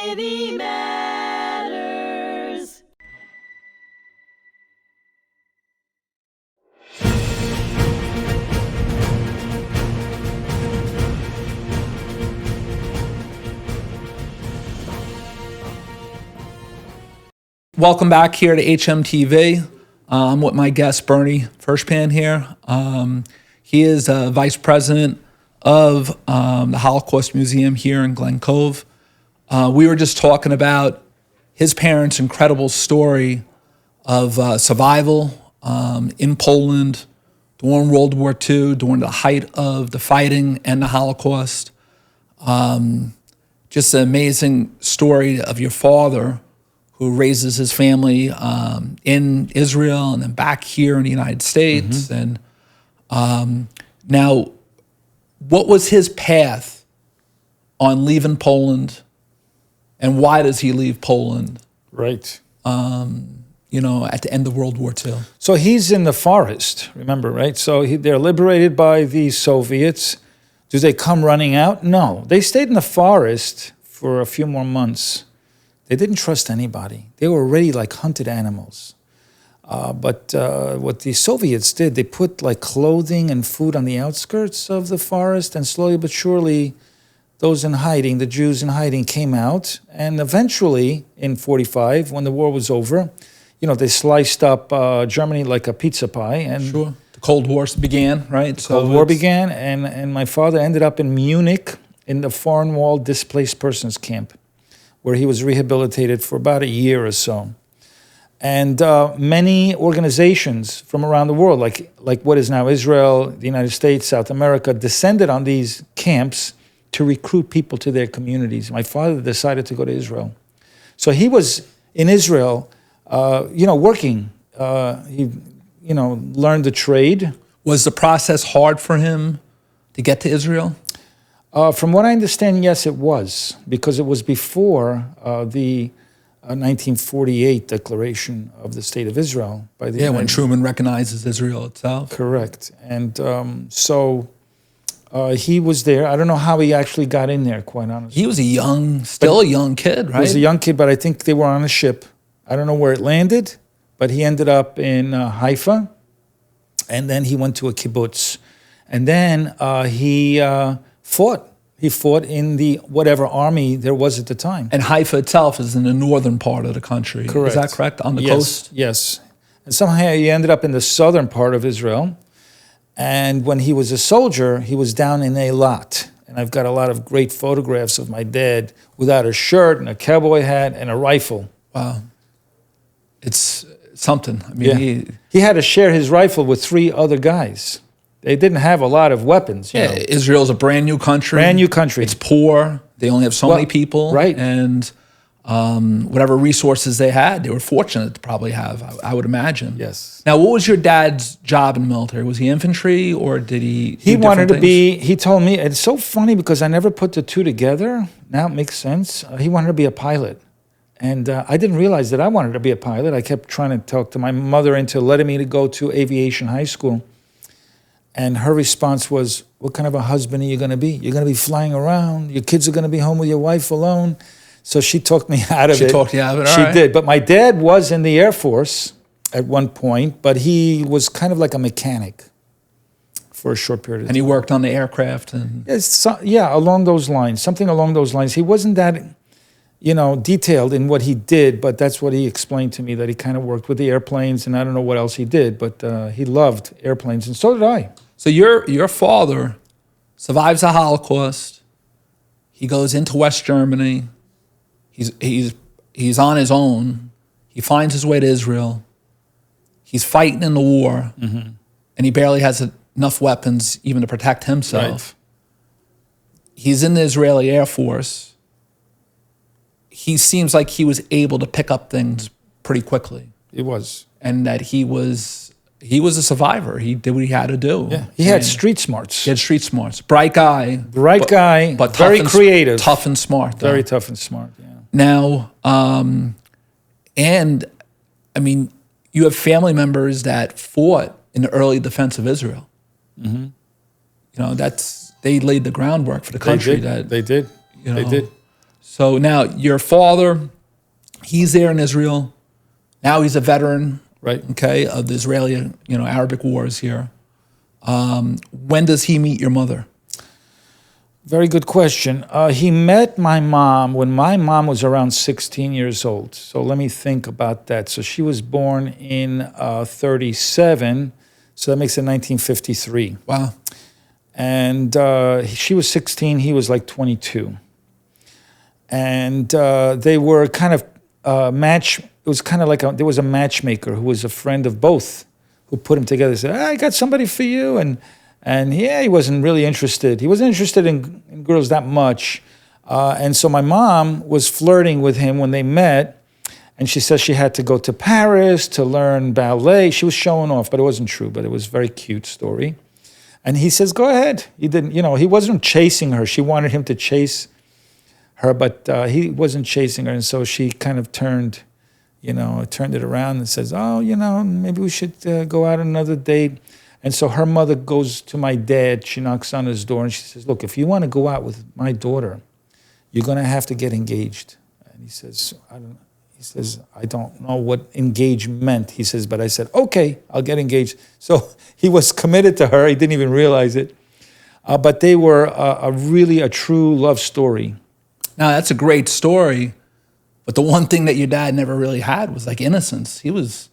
Humanity Matters. Welcome back here to hmTV. I'm with my guest, Bernie Furshpan here. He is vice president of the Holocaust Museum here in Glen Cove. We were just talking about his parents' incredible story of survival in Poland during World War II, during the height of the fighting and the Holocaust. Just an amazing story of your father, who raises his family in Israel and then back here in the United States. And now, what was his path on leaving Poland, and why does he leave Poland? Right. At the end of World War II. So he's in the forest, remember, right? So they're liberated by the Soviets. Do they come running out? No. They stayed in the forest for a few more months. They didn't trust anybody. They were already like hunted animals. But what the Soviets did, they put like clothing and food on the outskirts of the forest, and slowly but surely those in hiding, the Jews in hiding, came out. And eventually, in 1945, when the war was over, they sliced up Germany like a pizza pie. And Sure. The Cold War began, right? The Cold War began, and my father ended up in Munich in the foreign wall displaced persons camp, where he was rehabilitated for about a year or so. And many organizations from around the world, like what is now Israel, the United States, South America, descended on these camps to recruit people to their communities. My father decided to go to Israel. So he was in Israel, working. He learned the trade. Was the process hard for him to get to Israel? From what I understand, yes, it was, because it was before the 1948 declaration of the State of Israel by the when Truman recognizes Israel itself. Correct. And so he was there. I don't know how he actually got in there, quite honestly. He was a young kid, right? He was a young kid, but I think they were on a ship. I don't know where it landed, but he ended up in Haifa, and then he went to a kibbutz. And then he fought. He fought in the whatever army there was at the time. And Haifa itself is in the northern part of the country. Correct. Is that correct? On the coast? Yes. And somehow he ended up in the southern part of Israel. And when he was a soldier, he was down in Eilat. And I've got a lot of great photographs of my dad without a shirt and a cowboy hat and a rifle. Wow. It's something. I mean, he had to share his rifle with 3 other guys. They didn't have a lot of weapons. You know. Israel's a brand new country. Brand new country. It's poor. They only have so many people. Right. And whatever resources they had, they were fortunate to probably have, I would imagine. Yes. Now, what was your dad's job in the military? Was he infantry, or did he He wanted to be, he told me, it's so funny because I never put the two together. Now it makes sense. He wanted to be a pilot. And I didn't realize that I wanted to be a pilot. I kept trying to talk to my mother into letting me to go to aviation high school. And her response was, what kind of a husband are you going to be? You're going to be flying around. Your kids are going to be home with your wife alone. So she talked me out of it. She talked you out of it, all She right. did. But my dad was in the Air Force at one point, but he was kind of like a mechanic for a short period of time. And he worked on the aircraft? Along those lines, something along those lines. He wasn't that, detailed in what he did, but that's what he explained to me, that he kind of worked with the airplanes, and I don't know what else he did, but he loved airplanes, and so did I. So your father survives the Holocaust. He goes into West Germany. He's on his own. He finds his way to Israel. He's fighting in the war, and he barely has enough weapons even to protect himself. Right. He's in the Israeli Air Force. He seems like he was able to pick up things pretty quickly. He was. And that he was a survivor. He did what he had to do. Yeah. He had street smarts. He had street smarts. Bright guy. But very creative. Tough and smart. Very tough and smart, yeah. Now, you have family members that fought in the early defense of Israel. Mm-hmm. They laid the groundwork for the country. They did. They did. So now your father, he's there in Israel. Now he's a veteran, Right. okay, of the Israeli, Arabic wars here. When does he meet your mother? Very good question. He met my mom when my mom was around 16 years old. So let me think about that. So she was born in 37, so that makes it 1953. Wow. And she was 16, he was like 22. And they were kind of it was kind of like there was a matchmaker who was a friend of both who put them together. Said, I got somebody for you. And yeah, he wasn't really interested. He wasn't interested in girls that much. And so my mom was flirting with him when they met. And she says she had to go to Paris to learn ballet. She was showing off, but it wasn't true. But it was a very cute story. And he says, go ahead. He didn't, he wasn't chasing her. She wanted him to chase her, but he wasn't chasing her. And so she kind of turned it around and says, oh, maybe we should go out on another date. And so her mother goes to my dad. She knocks on his door and she says, look, if you want to go out with my daughter, you're going to have to get engaged. And he says, I don't know what engage meant. He says, but I said, okay, I'll get engaged. So he was committed to her. He didn't even realize it. But they were a true love story. Now, that's a great story. But the one thing that your dad never really had was like innocence. He was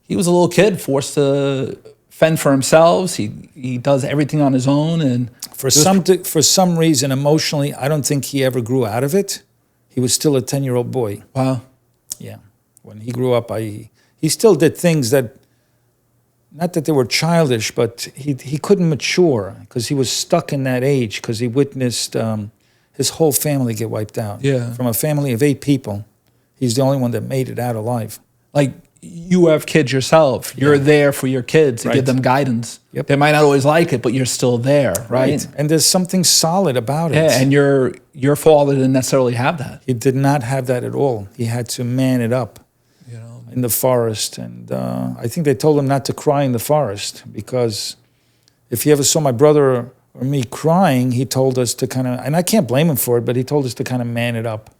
a little kid forced to fend for himself. He does everything on his own, and for some reason, emotionally, I don't think he ever grew out of it. He was still a 10-year-old boy. Wow. Yeah. When he grew up, he still did things that, not that they were childish, but he couldn't mature because he was stuck in that age because he witnessed his whole family get wiped out. Yeah. From a family of 8 people, he's the only one that made it out alive. Like, you have kids yourself. You're there for your kids to give them guidance. Yep. They might not always like it, but you're still there, right? And there's something solid about it. Yeah, and your father didn't necessarily have that. He did not have that at all. He had to man it up in the forest. And I think they told him not to cry in the forest because if he ever saw my brother or me crying, he told us to kind of, and I can't blame him for it, but he told us to kind of man it up.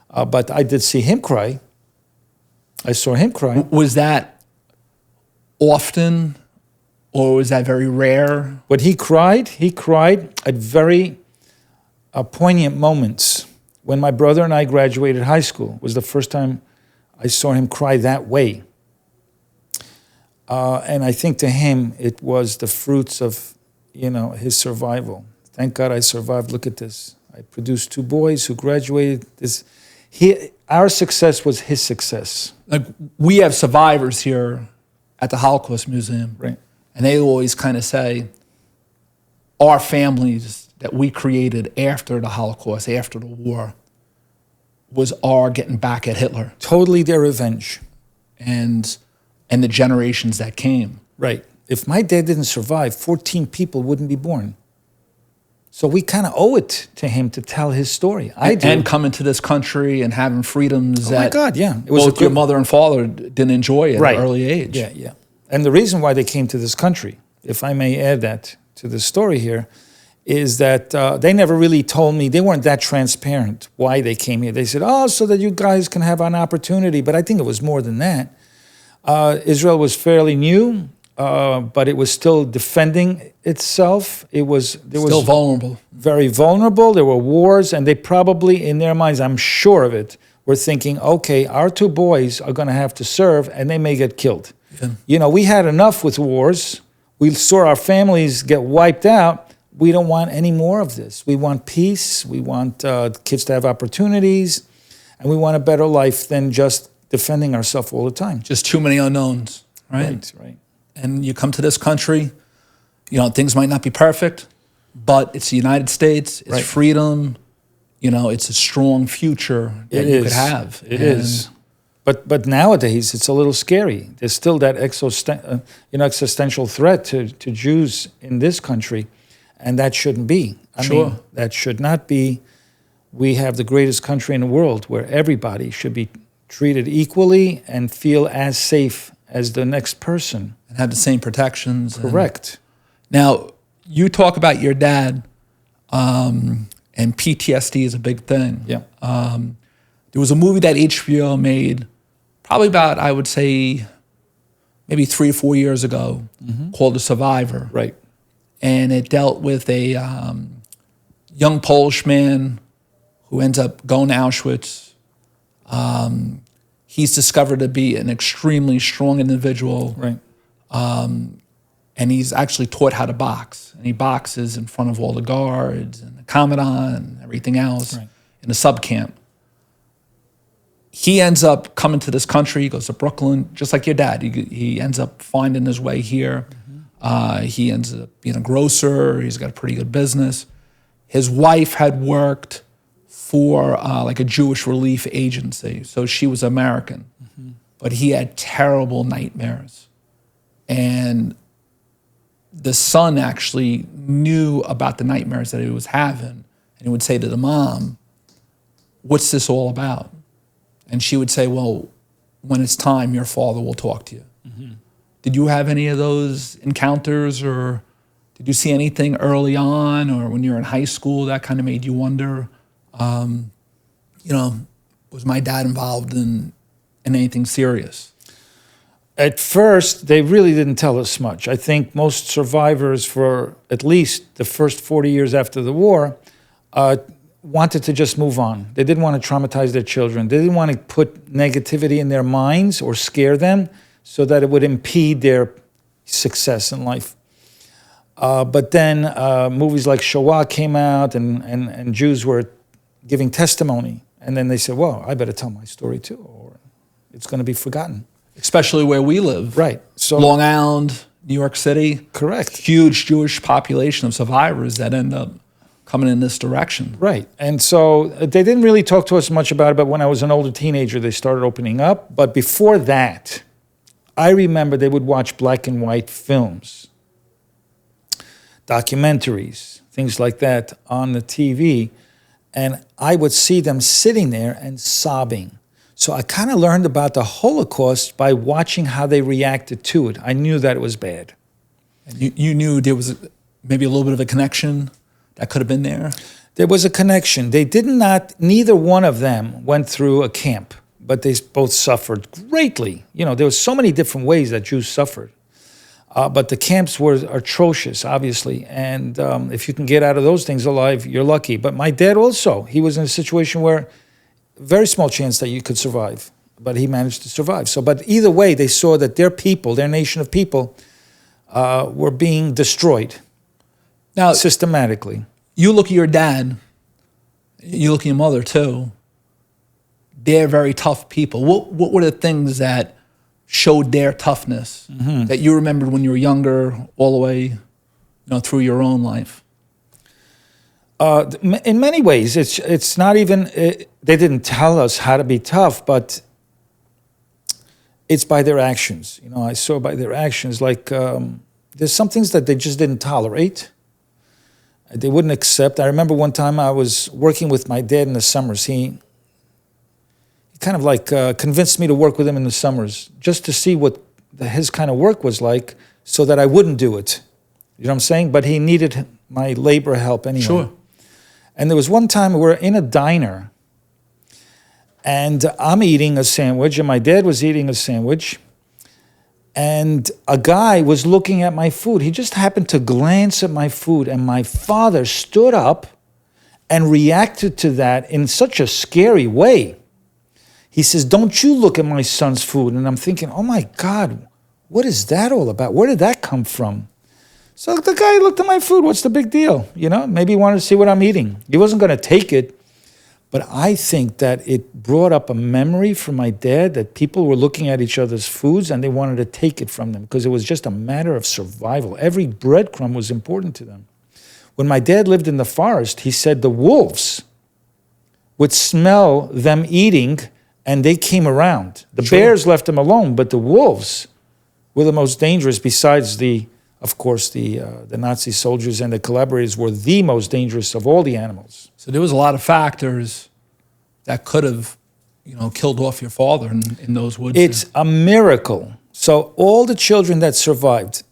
But I did see him cry. I saw him cry. Was that often, or was that very rare? But he cried at very poignant moments. When my brother and I graduated high school, was the first time I saw him cry that way. And I think to him, it was the fruits of, his survival. Thank God I survived. Look at this. I produced 2 boys who graduated. Our success was his success. Like, we have survivors here at the Holocaust Museum. Right. And they always kind of say, our families that we created after the Holocaust, after the war, was our getting back at Hitler. Totally their revenge. And the generations that came. Right. If my dad didn't survive, 14 people wouldn't be born. So we kind of owe it to him to tell his story. I do. And coming to this country and having freedoms that my God, yeah. It was both your mother and father didn't enjoy at an early age. Yeah, yeah. And the reason why they came to this country, if I may add that to the story here, is that they never really told me, they weren't that transparent why they came here. They said, so that you guys can have an opportunity. But I think it was more than that. Israel was fairly new. But it was still defending itself. There was vulnerable. Very vulnerable. There were wars, and they probably, in their minds, I'm sure of it, were thinking, okay, our 2 boys are going to have to serve, and they may get killed. Yeah. We had enough with wars. We saw our families get wiped out. We don't want any more of this. We want peace. We want kids to have opportunities, and we want a better life than just defending ourselves all the time. Just too many unknowns, right? Right. And you come to this country, things might not be perfect, but it's the United States, it's freedom, it's a strong future that you could have. It is. But nowadays, it's a little scary. There's still that existential threat to Jews in this country, and that shouldn't be. I mean, that should not be. We have the greatest country in the world where everybody should be treated equally and feel as safe as the next person. And have the same protections. Correct. Now, you talk about your dad, and and PTSD is a big thing. Yeah. There was a movie that HBO made probably about, I would say, maybe 3 or 4 years ago called The Survivor. Right. And it dealt with a young Polish man who ends up going to Auschwitz. He's discovered to be an extremely strong individual. Right. And he's actually taught how to box. And he boxes in front of all the guards and the commandant and everything else in a sub camp. He ends up coming to this country. He goes to Brooklyn, just like your dad. He ends up finding his way here. He ends up being a grocer. He's got a pretty good business. His wife had worked for like a Jewish relief agency, so she was American. But he had terrible nightmares. And the son actually knew about the nightmares that he was having. And he would say to the mom, "What's this all about?" And she would say, "Well, when it's time, your father will talk to you." Did you have any of those encounters, or did you see anything early on or when you were in high school that kind of made you wonder, was my dad involved in anything serious? At first, they really didn't tell us much. I think most survivors for at least the first 40 years after the war wanted to just move on. They didn't want to traumatize their children. They didn't want to put negativity in their minds or scare them so that it would impede their success in life. But then movies like Shoah came out and Jews were giving testimony. And then they said, well, I better tell my story too, or it's going to be forgotten. Especially where we live. Right. So Long Island, New York City. Correct. Huge Jewish population of survivors that end up coming in this direction. Right. And so they didn't really talk to us much about it, but when I was an older teenager, they started opening up. But before that, I remember they would watch black and white films, documentaries, things like that on the TV. And I would see them sitting there and sobbing. So I kind of learned about the Holocaust by watching how they reacted to it. I knew that it was bad. And you knew there was maybe a little bit of a connection that could have been there? There was a connection. They did not, neither one of them went through a camp, but they both suffered greatly. You know, there were so many different ways that Jews suffered. But the camps were atrocious, obviously. And if you can get out of those things alive, you're lucky. But my dad also, he was in a situation where very small chance that you could survive, but he managed to survive. So, but either way, they saw that their people, their nation of people, were being destroyed now systematically. You look at your dad, you look at your mother too. They're very tough people. What were the things that showed their toughness that you remembered when you were younger, all the way, through your own life? In many ways, it's not even. They didn't tell us how to be tough, but it's by their actions. I saw by their actions. Like there's some things that they just didn't tolerate. They wouldn't accept. I remember one time I was working with my dad in the summers. He kind of like convinced me to work with him in the summers just to see what his kind of work was like so that I wouldn't do it. You know what I'm saying? But he needed my labor help anyway. Sure. And there was one time we were in a diner and I'm eating a sandwich and my dad was eating a sandwich and a guy was looking at my food. He just happened to glance at my food and my father stood up and reacted to that in such a scary way. He says, "Don't you look at my son's food." And I'm thinking, oh my God, what is that all about? Where did that come from? So the guy looked at my food. What's the big deal? Maybe he wanted to see what I'm eating. He wasn't going to take it. But I think that it brought up a memory for my dad that people were looking at each other's foods and they wanted to take it from them because it was just a matter of survival. Every breadcrumb was important to them. When my dad lived in the forest, he said the wolves would smell them eating and they came around. The bears left them alone, but the wolves were the most dangerous besides of course, the Nazi soldiers and the collaborators were the most dangerous of all the animals. So there was a lot of factors that could have, killed off your father in those woods. It's a miracle. So all the children that survived,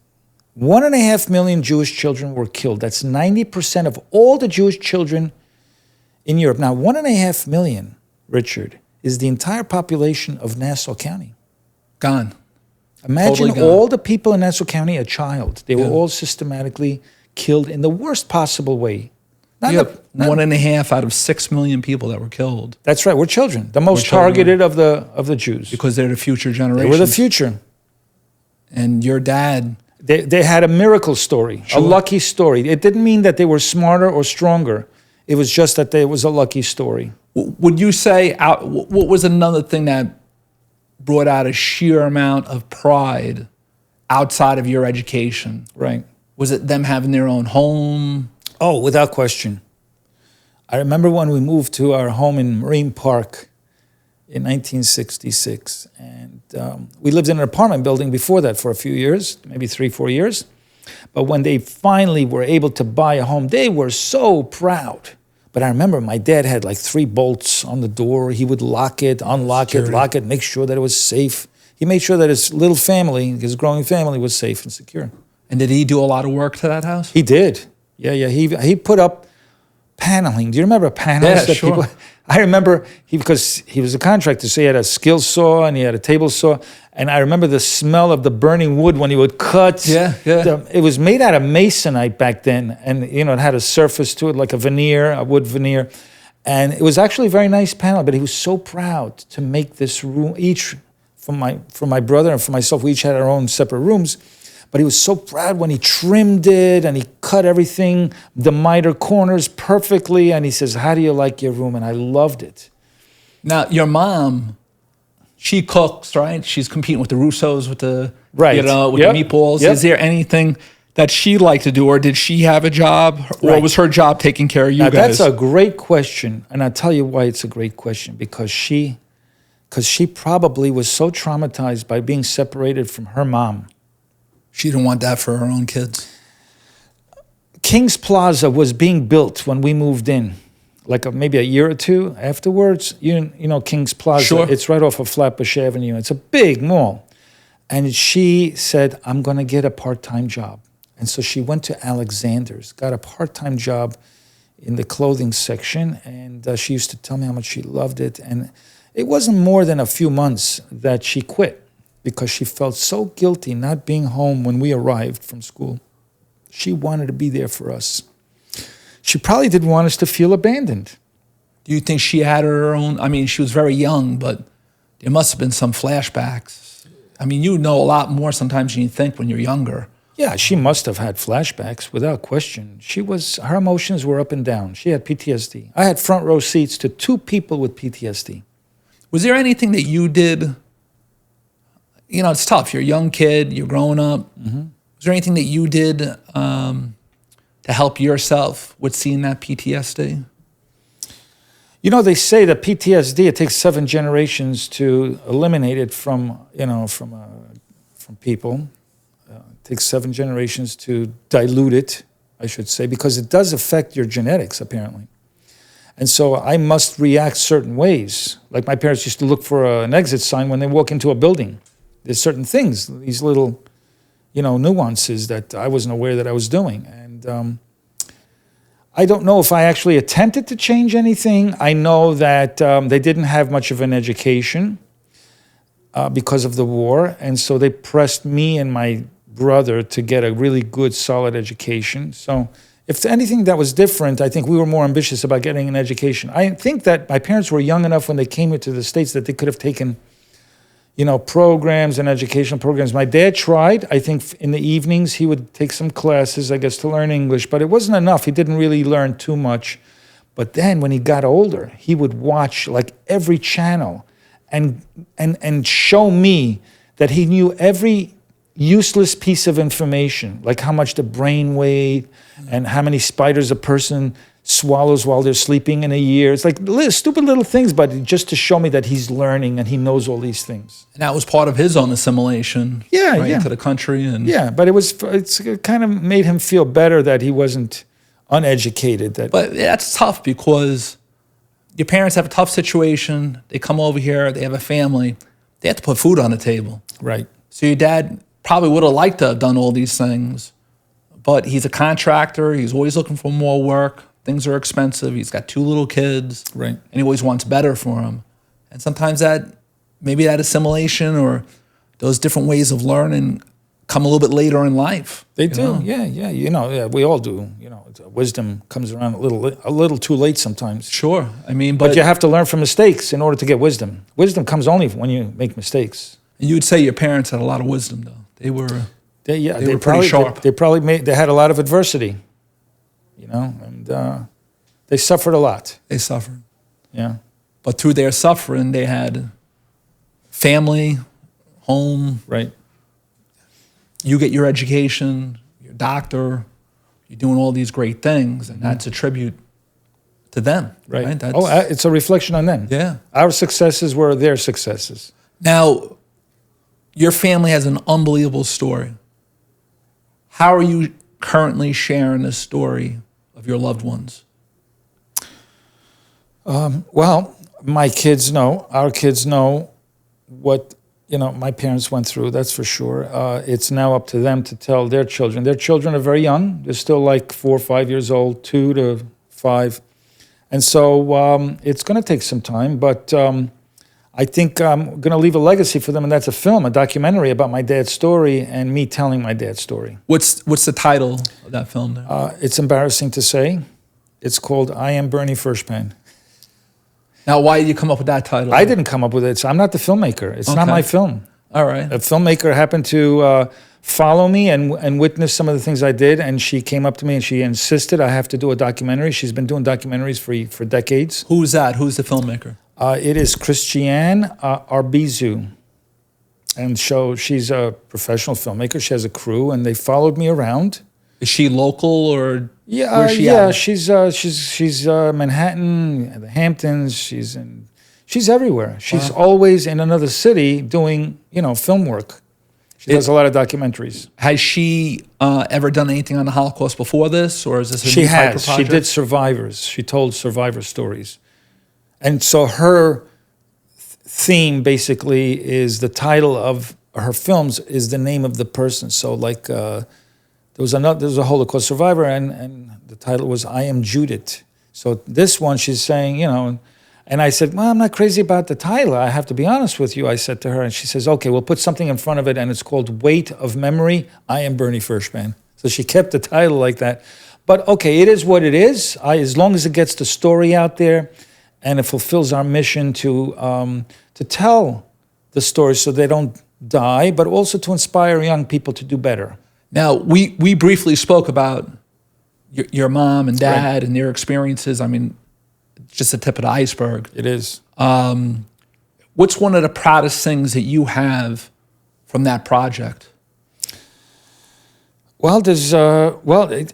1.5 million Jewish children were killed. That's 90% of all the Jewish children in Europe. Now, 1.5 million, Richard, is the entire population of Nassau County. Gone. Imagine Totally gone. all the people in Nassau County a child. They were Yeah. all systematically killed in the worst possible way. Not You the- have 1.5 out of 6 million people that were killed That's right. We're children. The most children, targeted of the Jews. because they're the future They generation. were the future. And your dad, They had a miracle story, Sure. a lucky story. It didn't mean that they were smarter or stronger. It was just that it was a lucky story. would you say, what was another thing that brought out a sheer amount of pride outside of your education? Right. Was it them having their own home? Oh, without question. I remember when we moved to our home in Marine Park in 1966. And we lived in an apartment building before that for a few years, maybe 3-4 years. But when they finally were able to buy a home, they were so proud. But I remember my dad had like 3 bolts on the door. He would lock it, unlock Security. it, lock it, make sure that it was safe. He made sure that his little family, his growing family, was safe and secure. And did he do a lot of work to that house? He did. Yeah. He put up paneling. Do you remember panels? Yeah, that sure. people, I remember because he was a contractor, so he had a skill saw and he had a table saw. And I remember the smell of the burning wood when he would cut. Yeah. It was made out of masonite back then, and it had a surface to it like a veneer, a wood veneer. And it was actually a very nice panel, but he was so proud to make this room, each for my brother and for myself, we each had our own separate rooms. But he was so proud when he trimmed it and he cut everything, the miter corners perfectly. And he says, "How do you like your room?" And I loved it. Now, your mom, she cooks, right? She's competing with the Russos, with the, Right. with Yep. the meatballs. Yep. Is there anything that she liked to do, or did she have a job, or Right. was her job taking care of you Now, guys? that's a great question. And I'll tell you why it's a great question. Because she probably was so traumatized by being separated from her mom. She didn't want that for her own kids. King's Plaza was being built when we moved in, like maybe a year or two afterwards. You know King's Plaza. Sure. It's right off of Flatbush Avenue. It's a big mall. And she said, "I'm going to get a part-time job." And so she went to Alexander's, got a part-time job in the clothing section. And she used to tell me how much she loved it. And it wasn't more than a few months that she quit, because she felt so guilty not being home when we arrived from school. She wanted to be there for us. She probably didn't want us to feel abandoned. Do you think she had her own? I mean, she was very young, but there must have been some flashbacks. I mean, you know a lot more sometimes than you think when you're younger. Yeah, she must have had flashbacks, without question. Her emotions were up and down. She had PTSD. I had front row seats to 2 people with PTSD. Was there anything that you did? You know, it's tough. You're a young kid. You're growing up. Mm-hmm. Was there anything that you did to help yourself with seeing that PTSD? You know, they say that PTSD, it takes 7 generations to eliminate it from people. It takes 7 generations to dilute it, I should say, because it does affect your genetics, apparently. And so I must react certain ways. Like my parents used to look for an exit sign when they walk into a building. There's certain things, these little, nuances that I wasn't aware that I was doing. And I don't know if I actually attempted to change anything. I know that they didn't have much of an education because of the war. And so they pressed me and my brother to get a really good, solid education. So if anything that was different, I think we were more ambitious about getting an education. I think that my parents were young enough when they came here to the States that they could have taken programs and educational programs. My dad tried. I think in the evenings he would take some classes, I guess, to learn English, but it wasn't enough. He didn't really learn too much. But then when he got older, he would watch like every channel and show me that he knew every useless piece of information, like how much the brain weighed and how many spiders a person swallows while they're sleeping in a year. It's like stupid little things, but just to show me that he's learning and he knows all these things. And that was part of his own assimilation, Yeah. to the country. And Yeah, but it kind of made him feel better that he wasn't uneducated. But that's tough because your parents have a tough situation. They come over here, they have a family. They have to put food on the table. Right. So your dad probably would have liked to have done all these things, but he's a contractor. He's always looking for more work. things are expensive. He's got 2 little kids. Right. And he always wants better for them. And sometimes maybe that assimilation or those different ways of learning come a little bit later in life. They do, yeah. We all do. Wisdom comes around a little too late sometimes. Sure. I mean, but you have to learn from mistakes in order to get wisdom. Wisdom comes only when you make mistakes. And you would say your parents had a lot of wisdom, though. They were pretty sharp. They had a lot of adversity, and they suffered a lot. They suffered. Yeah. But through their suffering, they had family, home. Right. You get your education, your doctor, you're doing all these great things, and that's a tribute to them. Right. That's, it's a reflection on them. Yeah. Our successes were their successes. Now, your family has an unbelievable story. How are you currently sharing this story of your loved ones? Well, my kids know, our kids know what my parents went through, that's for sure. It's now up to them to tell their children. Their children are very young. They're still like 4 or 5 years old, 2 to 5. And so it's going to take some time, but I think I'm going to leave a legacy for them, and that's a film, a documentary about my dad's story and me telling my dad's story. What's the title of that film there? It's embarrassing to say. It's called I Am Bernie Furshpan. Now, why did you come up with that title? I didn't come up with it. So I'm not the filmmaker. It's not my film. All right. A filmmaker happened to follow me and witness some of the things I did, and she came up to me and she insisted I have to do a documentary. She's been doing documentaries for decades. Who's that? Who's the filmmaker? It is Christiane Arbizu. And so she's a professional filmmaker. She has a crew, and they followed me around. Is she local or where's she at? She's Manhattan, the Hamptons. She's everywhere. She's always in another city doing film work. She does a lot of documentaries. Has she ever done anything on the Holocaust before this, or is this a new type of project? She did survivors. She told survivor stories, and so her theme basically is the title of her films is the name of the person. So like. There was a Holocaust survivor, and the title was I Am Judith. So this one, she's saying, and I said, well, I'm not crazy about the title. I have to be honest with you, I said to her. And she says, okay, we'll put something in front of it, and it's called Weight of Memory, I Am Bernie Furshpan. So she kept the title like that. But okay, it is what it is. As long as it gets the story out there, and it fulfills our mission to tell the story so they don't die, but also to inspire young people to do better. Now, we briefly spoke about your mom and dad and their experiences. I mean, it's just the tip of the iceberg. It is. What's one of the proudest things that you have from that project? Well,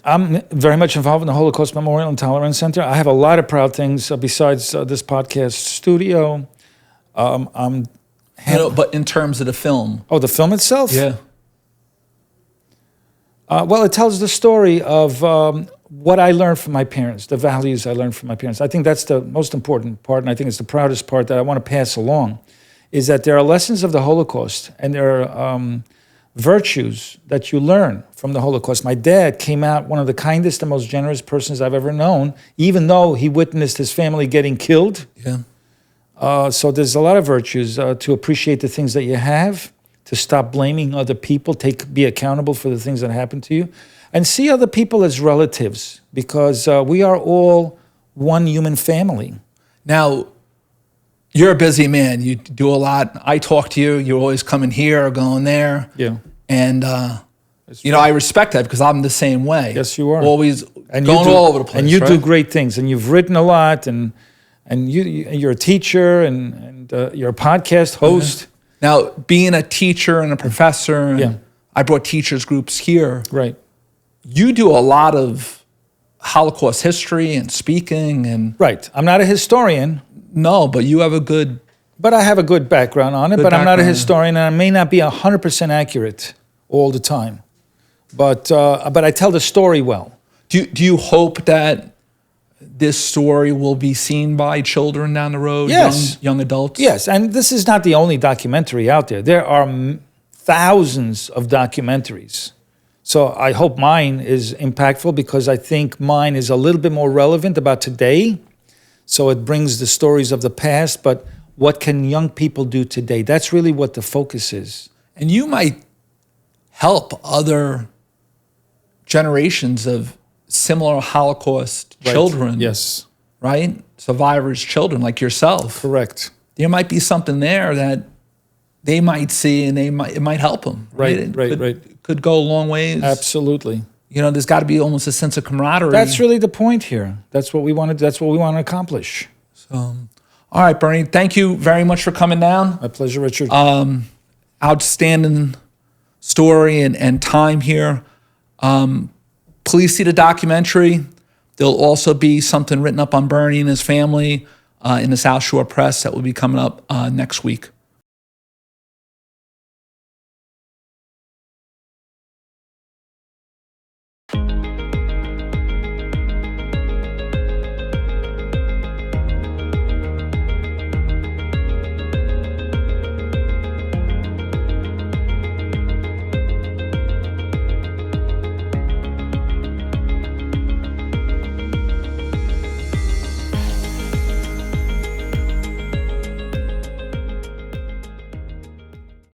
I'm very much involved in the Holocaust Memorial and Tolerance Center. I have a lot of proud things besides this podcast studio. But in terms of the film. Oh, the film itself? Yeah. Well, it tells the story of what I learned from my parents, the values I learned from my parents. I think that's the most important part, and I think it's the proudest part that I want to pass along, is that there are lessons of the Holocaust, and there are virtues that you learn from the Holocaust. My dad came out one of the kindest and most generous persons I've ever known, even though he witnessed his family getting killed. Yeah. So there's a lot of virtues to appreciate the things that you have, to stop blaming other people, be accountable for the things that happen to you, and see other people as relatives, because we are all one human family. Now, you're a busy man. You do a lot. I talk to you. You're always coming here or going there. Yeah. And, I respect that because I'm the same way. Yes, you are. Always going all over the place. And you do great things. And you've written a lot. And you're a teacher and you're a podcast host. Yeah. Now, being a teacher and a professor, and I brought teachers groups here. Right. You do a lot of Holocaust history and speaking and. Right. I'm not a historian. No, but you have a good. But I have a good background on it. But I'm not a historian, and I may not be 100% accurate all the time. But I tell the story well. Do you hope that this story will be seen by children down the road? Yes. Young adults? Yes, and this is not the only documentary out there. There are thousands of documentaries So I hope mine is impactful because I think mine is a little bit more relevant about today. So it brings the stories of the past, but what can young people do today? That's really what the focus is. And you might help other generations of similar Holocaust children. Yes. Right? Survivors' children like yourself. Correct. There might be something there that they might see and it might help them. Right. It could go a long ways. Absolutely. You know, there's got to be almost a sense of camaraderie. That's really the point here. That's what we want to accomplish. So, all right, Bernie, thank you very much for coming down. My pleasure, Richard. Outstanding story and time here. Please see the documentary. There'll also be something written up on Bernie and his family in the South Shore Press that will be coming up next week.